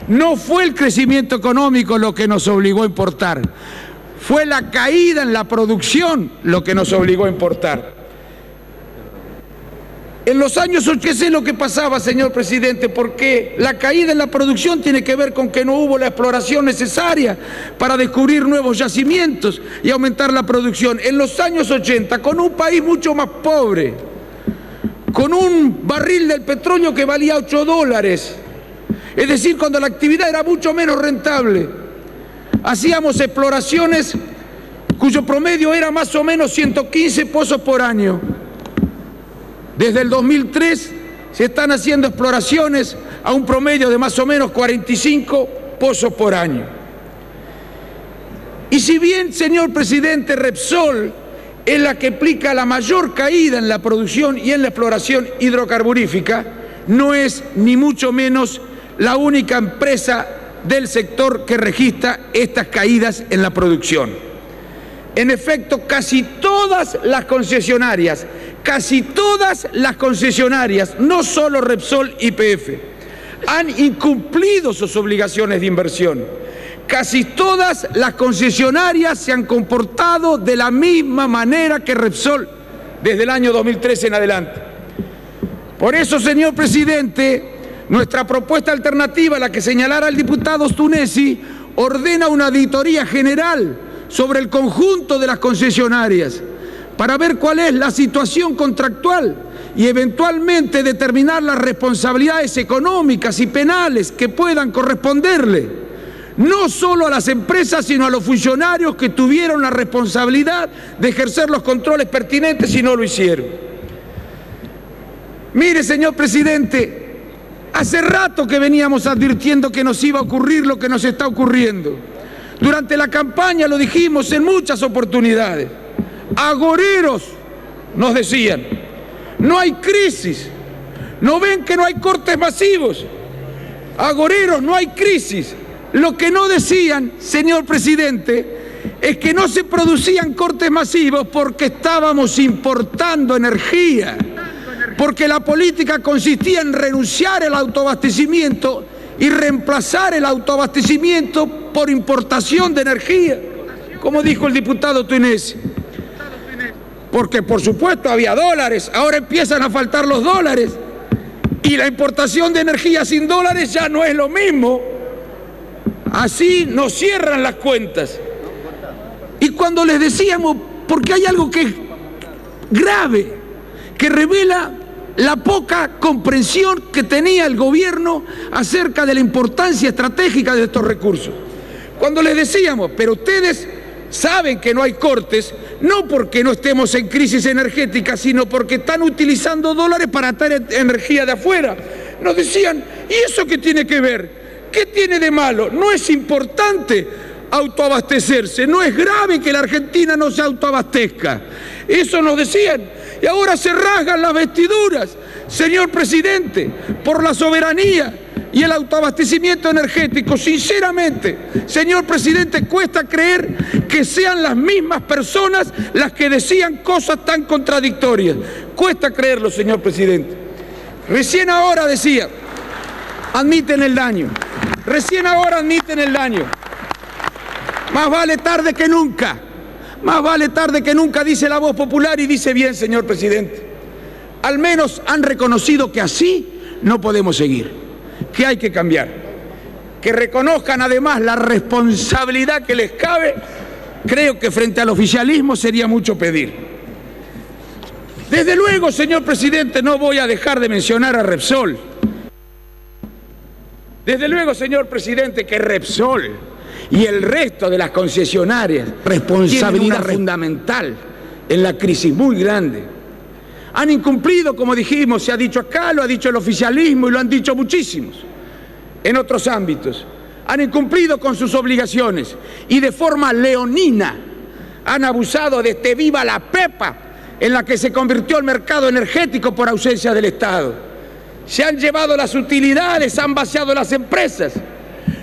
No fue el crecimiento económico lo que nos obligó a importar, fue la caída en la producción lo que nos obligó a importar. En los años 80, ¿qué es lo que pasaba, señor presidente? Porque la caída en la producción tiene que ver con que no hubo la exploración necesaria para descubrir nuevos yacimientos y aumentar la producción. En los años 80, con un país mucho más pobre, con un barril del petróleo que valía $8, es decir, cuando la actividad era mucho menos rentable, hacíamos exploraciones cuyo promedio era más o menos 115 pozos por año. Desde el 2003 se están haciendo exploraciones a un promedio de más o menos 45 pozos por año. Y si bien, señor presidente, Repsol es la que explica la mayor caída en la producción y en la exploración hidrocarburífica, no es ni mucho menos la única empresa del sector que registra estas caídas en la producción. En efecto, casi todas las concesionarias, no solo Repsol y YPF, han incumplido sus obligaciones de inversión. Casi todas las concesionarias se han comportado de la misma manera que Repsol desde el año 2013 en adelante. Por eso, señor presidente, nuestra propuesta alternativa, la que señalara el diputado Tunesi, ordena una auditoría general sobre el conjunto de las concesionarias para ver cuál es la situación contractual y eventualmente determinar las responsabilidades económicas y penales que puedan corresponderle, no solo a las empresas, sino a los funcionarios que tuvieron la responsabilidad de ejercer los controles pertinentes y no lo hicieron. Mire, señor presidente, hace rato que veníamos advirtiendo que nos iba a ocurrir lo que nos está ocurriendo. Durante la campaña lo dijimos en muchas oportunidades. Agoreros, nos decían, no hay crisis. ¿No ven que no hay cortes masivos? Agoreros, no hay crisis. Lo que no decían, señor presidente, es que no se producían cortes masivos porque estábamos importando energía, porque la política consistía en renunciar al autoabastecimiento y reemplazar el autoabastecimiento por importación de energía, como dijo el diputado Tunesi. Porque por supuesto había dólares, ahora empiezan a faltar los dólares y la importación de energía sin dólares ya no es lo mismo. Así nos cierran las cuentas. Y cuando les decíamos, porque hay algo que es grave, que revela la poca comprensión que tenía el gobierno acerca de la importancia estratégica de estos recursos. Cuando les decíamos, pero ustedes saben que no hay cortes, no porque no estemos en crisis energética, sino porque están utilizando dólares para traer energía de afuera. Nos decían, ¿y eso qué tiene que ver? ¿Qué tiene de malo? No es importante autoabastecerse, no es grave que la Argentina no se autoabastezca. Eso nos decían. Y ahora se rasgan las vestiduras, señor presidente, por la soberanía y el autoabastecimiento energético. Sinceramente, señor presidente, cuesta creer que sean las mismas personas las que decían cosas tan contradictorias. Cuesta creerlo, señor presidente. Recién ahora decía, admiten el daño. Recién ahora admiten el daño. Más vale tarde que nunca. Más vale tarde que nunca, dice la voz popular, y dice bien, señor presidente. Al menos han reconocido que así no podemos seguir, que hay que cambiar. Que reconozcan además la responsabilidad que les cabe, creo que frente al oficialismo sería mucho pedir. Desde luego, señor presidente, no voy a dejar de mencionar a Repsol. Desde luego, señor presidente, que Repsol y el resto de las concesionarias responsabilidad fundamental en la crisis muy grande. Han incumplido, como dijimos, se ha dicho acá, lo ha dicho el oficialismo y lo han dicho muchísimos en otros ámbitos. Han incumplido con sus obligaciones y de forma leonina han abusado de este viva la pepa en la que se convirtió el mercado energético por ausencia del Estado. Se han llevado las utilidades, han vaciado las empresas.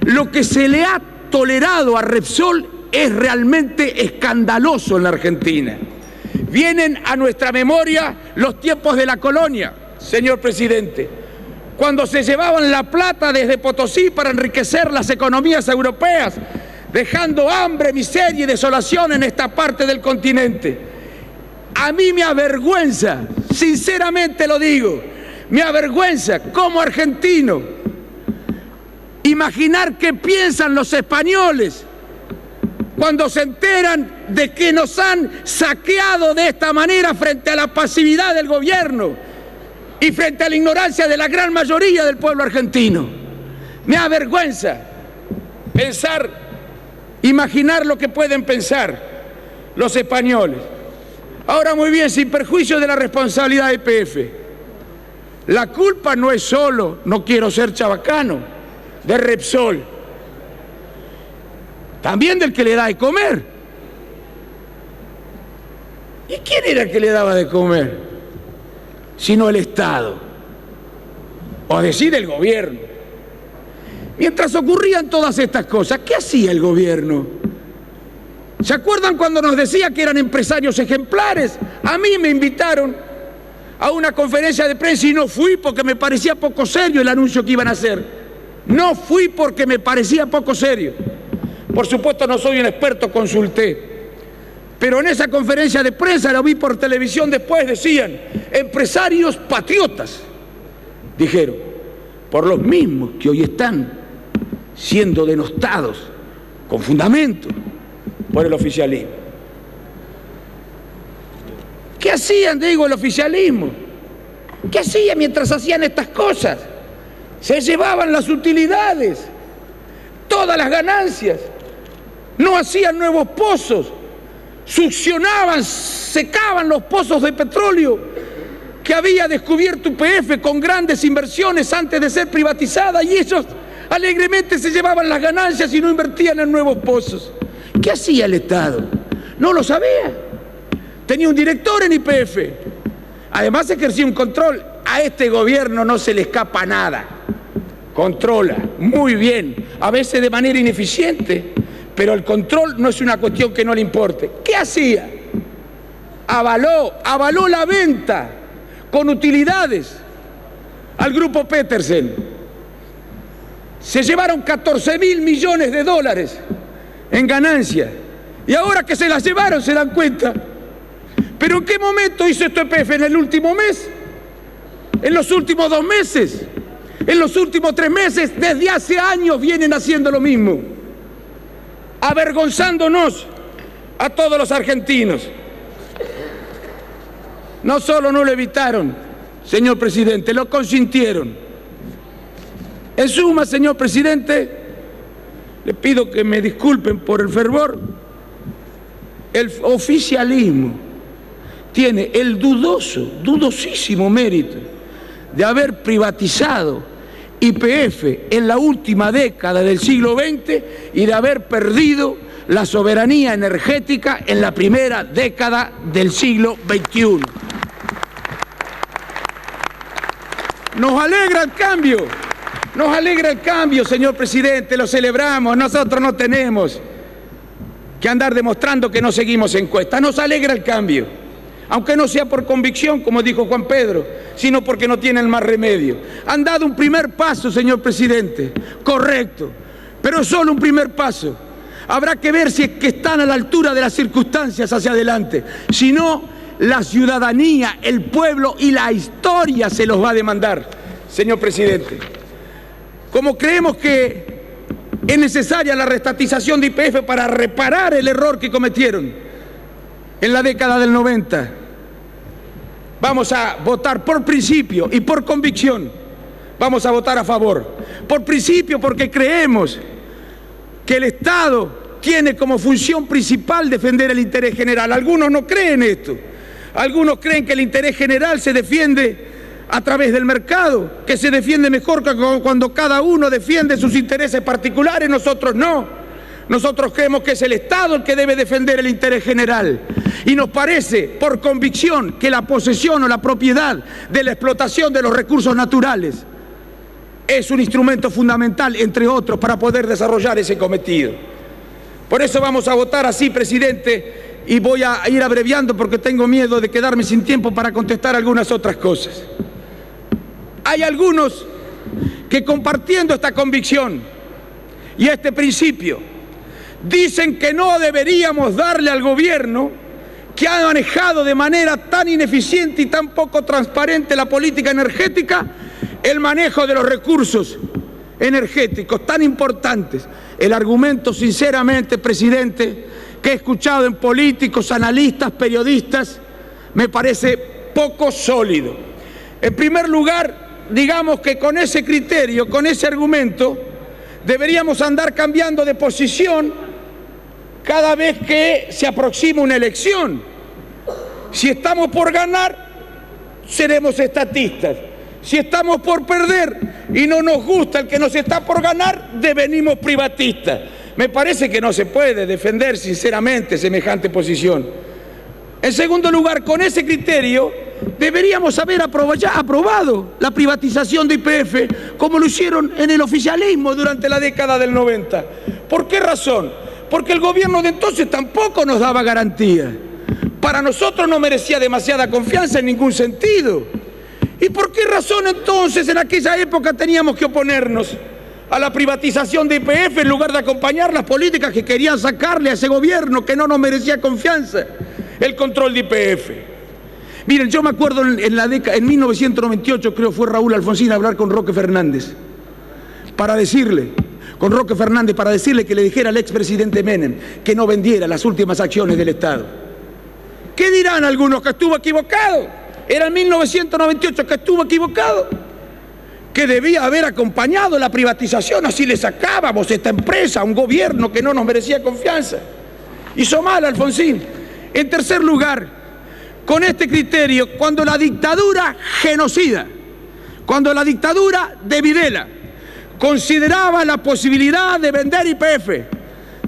Lo que se le ha tolerado a Repsol es realmente escandaloso en la Argentina. Vienen a nuestra memoria los tiempos de la colonia, señor presidente, cuando se llevaban la plata desde Potosí para enriquecer las economías europeas, dejando hambre, miseria y desolación en esta parte del continente. A mí me avergüenza, sinceramente lo digo, me avergüenza como argentino imaginar qué piensan los españoles cuando se enteran de que nos han saqueado de esta manera frente a la pasividad del gobierno y frente a la ignorancia de la gran mayoría del pueblo argentino. Me avergüenza pensar, imaginar lo que pueden pensar los españoles. Ahora, muy bien, sin perjuicio de la responsabilidad de YPF, la culpa no es solo, no quiero ser chabacano, de Repsol, también del que le da de comer. ¿Y quién era el que le daba de comer? Sino el Estado, o decir el gobierno. Mientras ocurrían todas estas cosas, ¿qué hacía el gobierno? ¿Se acuerdan cuando nos decía que eran empresarios ejemplares? A mí me invitaron a una conferencia de prensa y no fui porque me parecía poco serio el anuncio que iban a hacer. No fui porque me parecía poco serio. Por supuesto no soy un experto, consulté. Pero en esa conferencia de prensa, la vi por televisión después, decían, empresarios patriotas, dijeron, por los mismos que hoy están siendo denostados con fundamento por el oficialismo. ¿Qué hacían, digo, el oficialismo? ¿Qué hacían mientras hacían estas cosas? Se llevaban las utilidades, todas las ganancias, no hacían nuevos pozos, succionaban, secaban los pozos de petróleo que había descubierto YPF con grandes inversiones antes de ser privatizada, y ellos alegremente se llevaban las ganancias y no invertían en nuevos pozos. ¿Qué hacía el Estado? No lo sabía. Tenía un director en YPF. Además ejercía un control. A este gobierno no se le escapa nada. Controla muy bien, a veces de manera ineficiente, pero el control no es una cuestión que no le importe. ¿Qué hacía? Avaló la venta con utilidades al grupo Petersen. Se llevaron 14.000 millones de dólares en ganancias. Y ahora que se las llevaron se dan cuenta. ¿Pero en qué momento hizo esto YPF? ¿En el último mes? ¿En los últimos 2 meses? ¿En los últimos 3 meses? Desde hace años vienen haciendo lo mismo, avergonzándonos a todos los argentinos. No solo no lo evitaron, señor presidente, lo consintieron. En suma, señor presidente, le pido que me disculpen por el fervor. El oficialismo tiene el dudosísimo mérito de haber privatizado YPF en la última década del siglo XX y de haber perdido la soberanía energética en la primera década del siglo XXI. Nos alegra el cambio, señor presidente, lo celebramos. Nosotros no tenemos que andar demostrando que no seguimos encuestas. Nos alegra el cambio, aunque no sea por convicción, como dijo Juan Pedro, sino porque no tienen más remedio. Han dado un primer paso, señor presidente, correcto, pero es solo un primer paso. Habrá que ver si es que están a la altura de las circunstancias hacia adelante. Si no, la ciudadanía, el pueblo y la historia se los va a demandar, señor presidente. Como creemos que es necesaria la reestatización de YPF para reparar el error que cometieron en la década del 90, vamos a votar por principio y por convicción. Vamos a votar a favor. Por principio, porque creemos que el Estado tiene como función principal defender el interés general. Algunos no creen esto. Algunos creen que el interés general se defiende a través del mercado, que se defiende mejor que cuando cada uno defiende sus intereses particulares. Nosotros no. Nosotros creemos que es el Estado el que debe defender el interés general. Y nos parece, por convicción, que la posesión o la propiedad de la explotación de los recursos naturales es un instrumento fundamental, entre otros, para poder desarrollar ese cometido. Por eso vamos a votar así, presidente, y voy a ir abreviando porque tengo miedo de quedarme sin tiempo para contestar algunas otras cosas. Hay algunos que compartiendo esta convicción y este principio, dicen que no deberíamos darle al gobierno que ha manejado de manera tan ineficiente y tan poco transparente la política energética, el manejo de los recursos energéticos tan importantes. El argumento, sinceramente, presidente, que he escuchado en políticos, analistas, periodistas, me parece poco sólido. En primer lugar, digamos que con ese criterio, con ese argumento, deberíamos andar cambiando de posición cada vez que se aproxima una elección. Si estamos por ganar, seremos estatistas. Si estamos por perder y no nos gusta el que nos está por ganar, devenimos privatistas. Me parece que no se puede defender sinceramente semejante posición. En segundo lugar, con ese criterio deberíamos haber aprobado la privatización de YPF como lo hicieron en el oficialismo durante la década del 90. ¿Por qué razón? Porque el gobierno de entonces tampoco nos daba garantías. Para nosotros no merecía demasiada confianza en ningún sentido. ¿Y por qué razón entonces en aquella época teníamos que oponernos a la privatización de YPF en lugar de acompañar las políticas que querían sacarle a ese gobierno que no nos merecía confianza el control de YPF? Miren, yo me acuerdo en 1998, creo fue Raúl Alfonsín a hablar con Roque Fernández para decirle que le dijera al expresidente Menem que no vendiera las últimas acciones del Estado. ¿Qué dirán algunos? Que estuvo equivocado. Era en 1998 que estuvo equivocado, que debía haber acompañado la privatización, así le sacábamos esta empresa a un gobierno que no nos merecía confianza. Hizo mal Alfonsín. En tercer lugar, con este criterio, cuando la dictadura genocida, cuando la dictadura de Videla consideraba la posibilidad de vender YPF,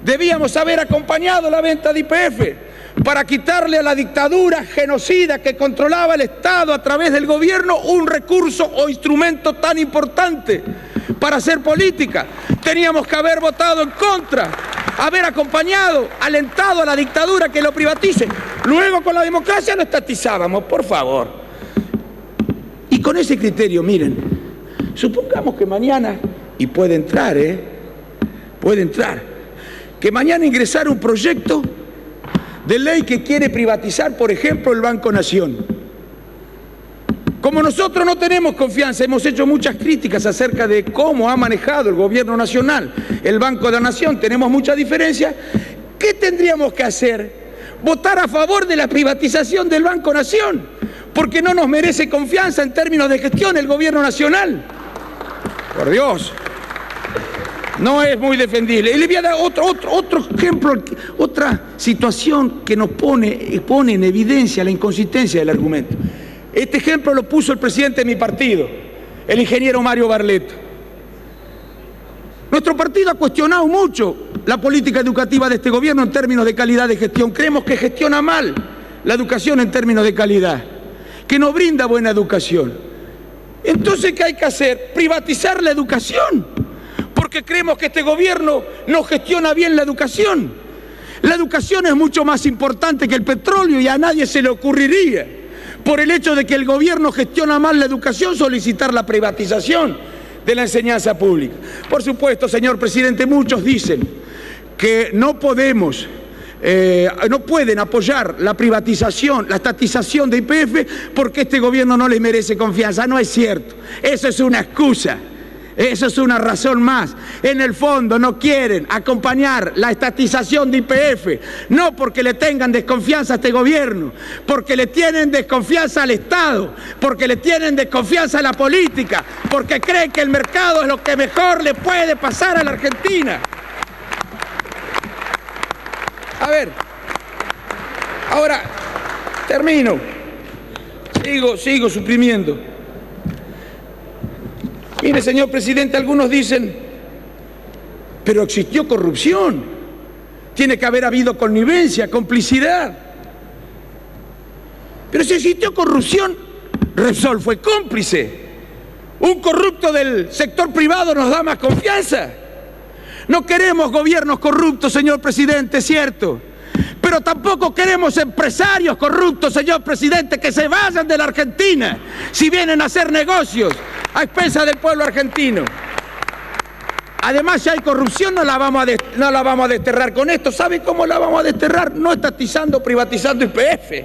debíamos haber acompañado la venta de YPF para quitarle a la dictadura genocida que controlaba el Estado a través del gobierno un recurso o instrumento tan importante para hacer política. Teníamos que haber votado en contra, haber acompañado, alentado a la dictadura que lo privatice. Luego con la democracia lo estatizábamos, por favor. Y con ese criterio, miren, supongamos que mañana, y puede entrar, que mañana ingresara un proyecto de ley que quiere privatizar, por ejemplo, el Banco Nación. Como nosotros no tenemos confianza, hemos hecho muchas críticas acerca de cómo ha manejado el gobierno nacional el Banco de la Nación, tenemos mucha diferencia. ¿Qué tendríamos que hacer? Votar a favor de la privatización del Banco Nación, porque no nos merece confianza en términos de gestión el gobierno nacional. Por Dios, no es muy defendible. Y le voy a dar otro ejemplo, otra situación que nos pone en evidencia la inconsistencia del argumento. Este ejemplo lo puso el presidente de mi partido, el ingeniero Mario Barletta. Nuestro partido ha cuestionado mucho la política educativa de este gobierno en términos de calidad de gestión. Creemos que gestiona mal la educación en términos de calidad, que no brinda buena educación. Entonces, ¿qué hay que hacer? Privatizar la educación, porque creemos que este gobierno no gestiona bien la educación. La educación es mucho más importante que el petróleo y a nadie se le ocurriría, por el hecho de que el gobierno gestiona mal la educación, solicitar la privatización de la enseñanza pública. Por supuesto, señor presidente, muchos dicen que no pueden apoyar la privatización, la estatización de YPF porque este gobierno no les merece confianza. No es cierto, eso es una excusa. Eso es una razón más. En el fondo no quieren acompañar la estatización de YPF, no porque le tengan desconfianza a este gobierno, porque le tienen desconfianza al Estado, porque le tienen desconfianza a la política, porque creen que el mercado es lo que mejor le puede pasar a la Argentina. A ver, ahora termino, sigo suprimiendo. Mire, señor presidente, algunos dicen, pero existió corrupción, tiene que haber habido connivencia, complicidad. Pero si existió corrupción, Repsol fue cómplice. Un corrupto del sector privado nos da más confianza. No queremos gobiernos corruptos, señor presidente, es cierto, Pero tampoco queremos empresarios corruptos, señor presidente, que se vayan de la Argentina si vienen a hacer negocios a expensas del pueblo argentino. Además, si hay corrupción, no la vamos a desterrar con esto. ¿Sabe cómo la vamos a desterrar? No estatizando, privatizando YPF.